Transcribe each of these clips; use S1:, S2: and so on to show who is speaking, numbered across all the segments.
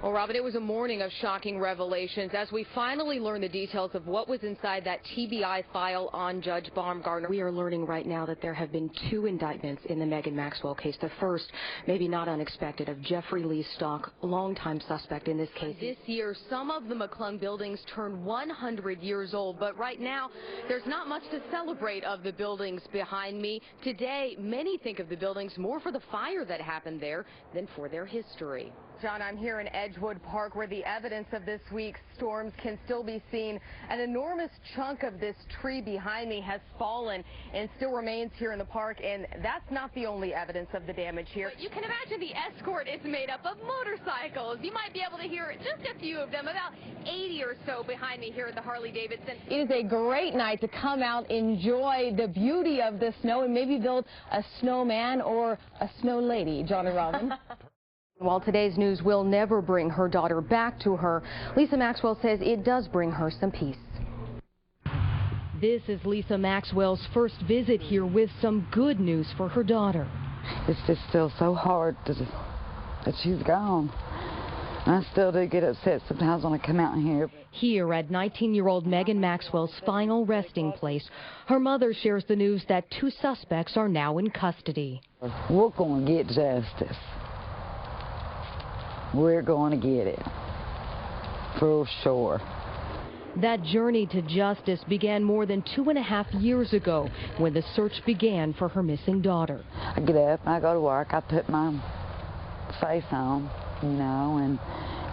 S1: Well, Robin, it was a morning of shocking revelations as we finally learn the details of what was inside that TBI file on Judge Baumgartner. We are learning right now that there have been 2 indictments in the Megan Maxwell case. The first, maybe not unexpected, of Jeffrey Lee Stock, longtime suspect in this case. This year, some of the McClung buildings turn 100 years old, but right now, there's not much to celebrate of the buildings behind me. Today, many think of the buildings more for the fire that happened there than for their history. John, I'm here in Edgewood Park where the evidence of this week's storms can still be seen. An enormous chunk of this tree behind me has fallen and still remains here in the park, and that's not the only evidence of the damage here. You can imagine the escort is made up of motorcycles. You might be able to hear just a few of them, about 80 or so behind me here at the Harley-Davidson. It is a great night to come out, enjoy the beauty of the snow, and maybe build a snowman or a snow lady. John and Robin. While today's news will never bring her daughter back to her, Lisa Maxwell says it does bring her some peace. This is Lisa Maxwell's first visit here with some good news for her daughter.
S2: It's just still so hard that she's gone. I still do get upset sometimes when I come out here.
S1: Here at 19-year-old Megan Maxwell's final resting place, her mother shares the news that 2 suspects are now in custody.
S2: We're going to get justice. We're going to get it, for sure.
S1: That journey to justice began more than 2.5 years ago when the search began for her missing daughter.
S2: I get up, I go to work, I put my face on, you know, and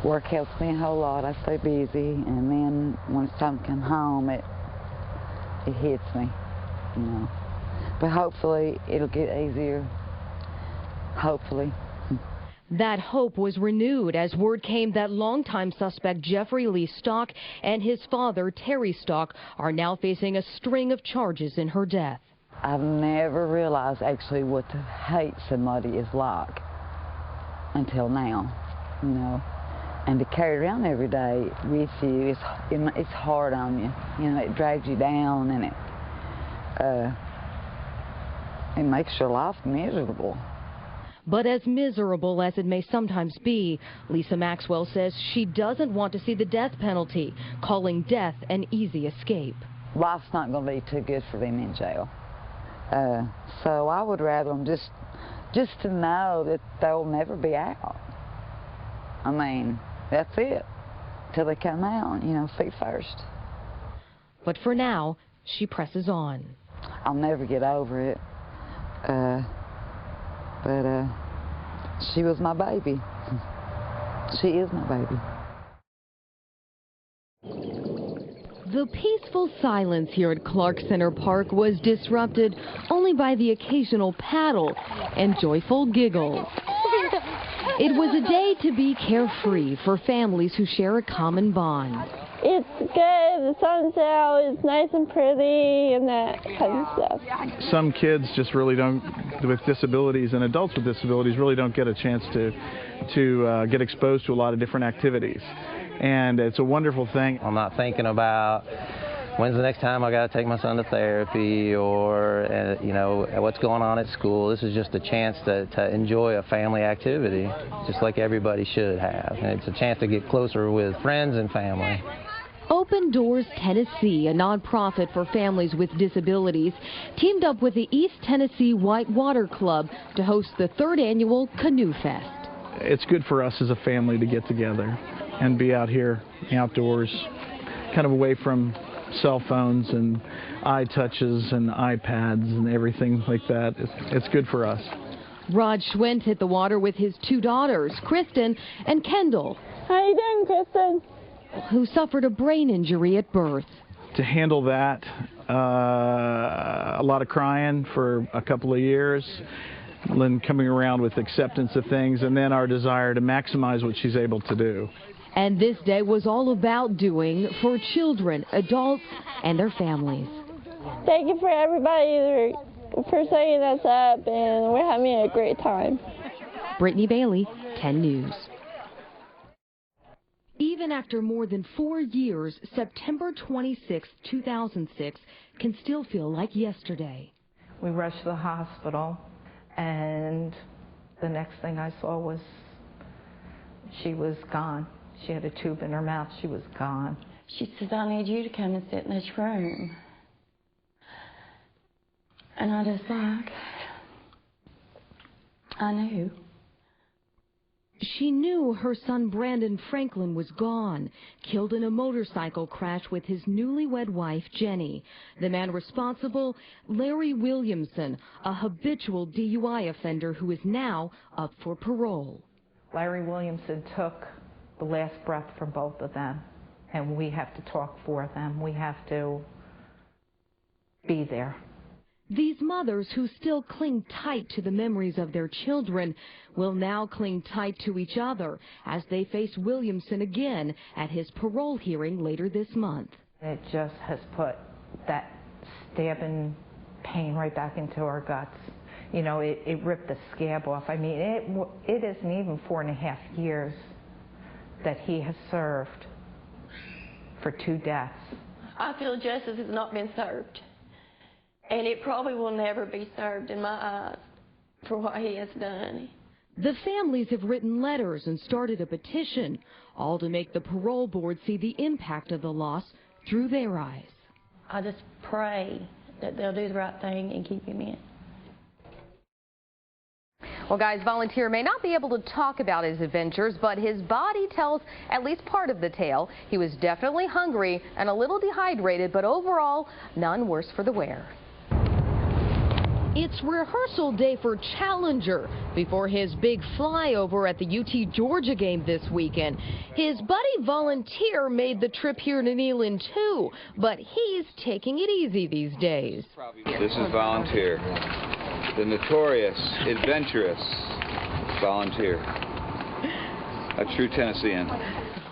S2: work helps me a whole lot. I stay busy, and then when it's time to come home, it hits me, you know. But hopefully it'll get easier, hopefully.
S1: That hope was renewed as word came that longtime suspect Jeffrey Lee Stock and his father, Terry Stock, are now facing a string of charges in her death.
S2: I've never realized actually what to hate somebody is like until now, you know. And to carry it around every day with you, it's hard on you. You know, it drags you down, and it makes your life miserable.
S1: But as miserable as it may sometimes be, Lisa Maxwell says she doesn't want to see the death penalty, calling death an easy escape.
S2: Life's not going to be too good for them in jail. So I would rather them just to know that they'll never be out. I mean, that's it. Till they come out, you know, feet first.
S1: But for now, she presses on.
S2: I'll never get over it. But she was my baby. She is my baby.
S1: The peaceful silence here at Clark Center Park was disrupted only by the occasional paddle and joyful giggles. It was a day to be carefree for families who share a common bond.
S3: It's good, the sun's out, it's nice and pretty, and that kind of stuff.
S4: Some kids just really don't, with disabilities, and adults with disabilities really don't get a chance to get exposed to a lot of different activities. And it's a wonderful thing.
S5: I'm not thinking about when's the next time I got to take my son to therapy, or you know, what's going on at school. This is just a chance to enjoy a family activity, just like everybody should have. And it's a chance to get closer with friends and family.
S1: Open Doors Tennessee, a nonprofit for families with disabilities, teamed up with the East Tennessee Whitewater Club to host the 3rd annual Canoe Fest.
S4: It's good for us as a family to get together and be out here outdoors, kind of away from cell phones and iTouches and iPads and everything like that. It's good for us.
S1: Rod Schwent hit the water with his 2 daughters, Kristen and Kendall.
S3: How you doing, Kristen?
S1: Who suffered a brain injury at birth.
S4: To handle that, a lot of crying for a couple of years, then coming around with acceptance of things, and then our desire to maximize what she's able to do.
S1: And this day was all about doing for children, adults, and their families.
S3: Thank you for everybody for setting us up, and we're having a great time.
S1: Brittany Bailey, 10 News. Even after more than 4 years, September 26, 2006 can still feel like yesterday.
S6: We rushed to the hospital, and the next thing I saw was she was gone. She had a tube in her mouth. She was gone.
S7: She says, I need you to come and sit in this room. And I just like, I knew.
S1: She knew her son Brandon Franklin was gone, killed in a motorcycle crash with his newlywed wife, Jenny. The man responsible, Larry Williamson, a habitual DUI offender who is now up for parole.
S6: Larry Williamson took the last breath from both of them, and we have to talk for them. We have to be there.
S1: These mothers who still cling tight to the memories of their children will now cling tight to each other as they face Williamson again at his parole hearing later this month.
S6: It just has put that stabbing pain right back into our guts. You know, it ripped the scab off. I mean, it isn't even 4.5 years that he has served for 2 deaths.
S7: I feel justice has not been served. And it probably will never be served in my eyes for what he has done.
S1: The families have written letters and started a petition, all to make the parole board see the impact of the loss through their eyes.
S7: I just pray that they'll do the right thing and keep him in.
S8: Well, guys, Volunteer may not be able to talk about his adventures, but his body tells at least part of the tale. He was definitely hungry and a little dehydrated, but overall, none worse for the wear.
S1: It's rehearsal day for Challenger before his big flyover at the UT Georgia game this weekend. His buddy Volunteer made the trip here to Neyland too, but he's taking it easy these days.
S9: This is Volunteer, the notorious, adventurous Volunteer, a true Tennessean.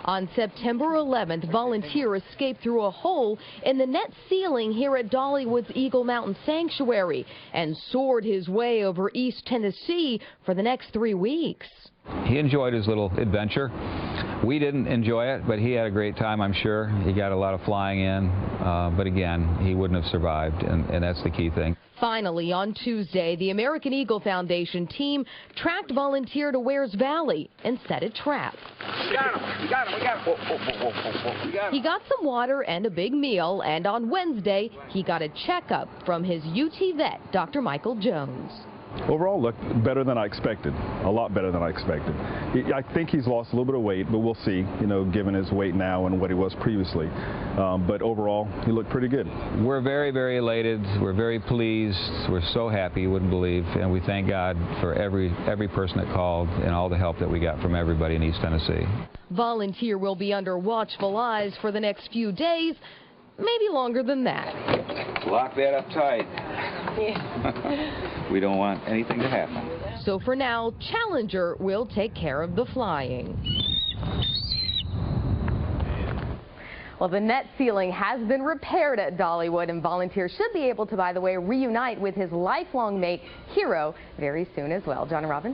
S1: On September 11th, Volunteer escaped through a hole in the net ceiling here at Dollywood's Eagle Mountain Sanctuary and soared his way over East Tennessee for the next 3 weeks.
S10: He enjoyed his little adventure. We didn't enjoy it, but he had a great time, I'm sure. He got a lot of flying in, but again, he wouldn't have survived, and that's the key thing.
S1: Finally, on Tuesday, the American Eagle Foundation team tracked Volunteer to Wares Valley and set a trap.
S9: We got him! We got him! We got him! Whoa, whoa, whoa, whoa, whoa. We got him.
S1: He got some water and a big meal, and on Wednesday, he got a checkup from his UT vet, Dr. Michael Jones.
S11: Overall, looked better than I expected, a lot better than I expected. I think he's lost a little bit of weight, but we'll see, you know, given his weight now and what he was previously. But overall, he looked pretty good.
S10: We're very, very elated. We're very pleased. We're so happy, you wouldn't believe. And we thank God for every person that called and all the help that we got from everybody in East Tennessee.
S1: Volunteer will be under watchful eyes for the next few days, maybe longer than that.
S9: Lock that up tight. We don't want anything to happen.
S1: So for now, Challenger will take care of the flying.
S8: Well, the net ceiling has been repaired at Dollywood, and Volunteer should be able to, by the way, reunite with his lifelong mate, Hero, very soon as well. John and Robin.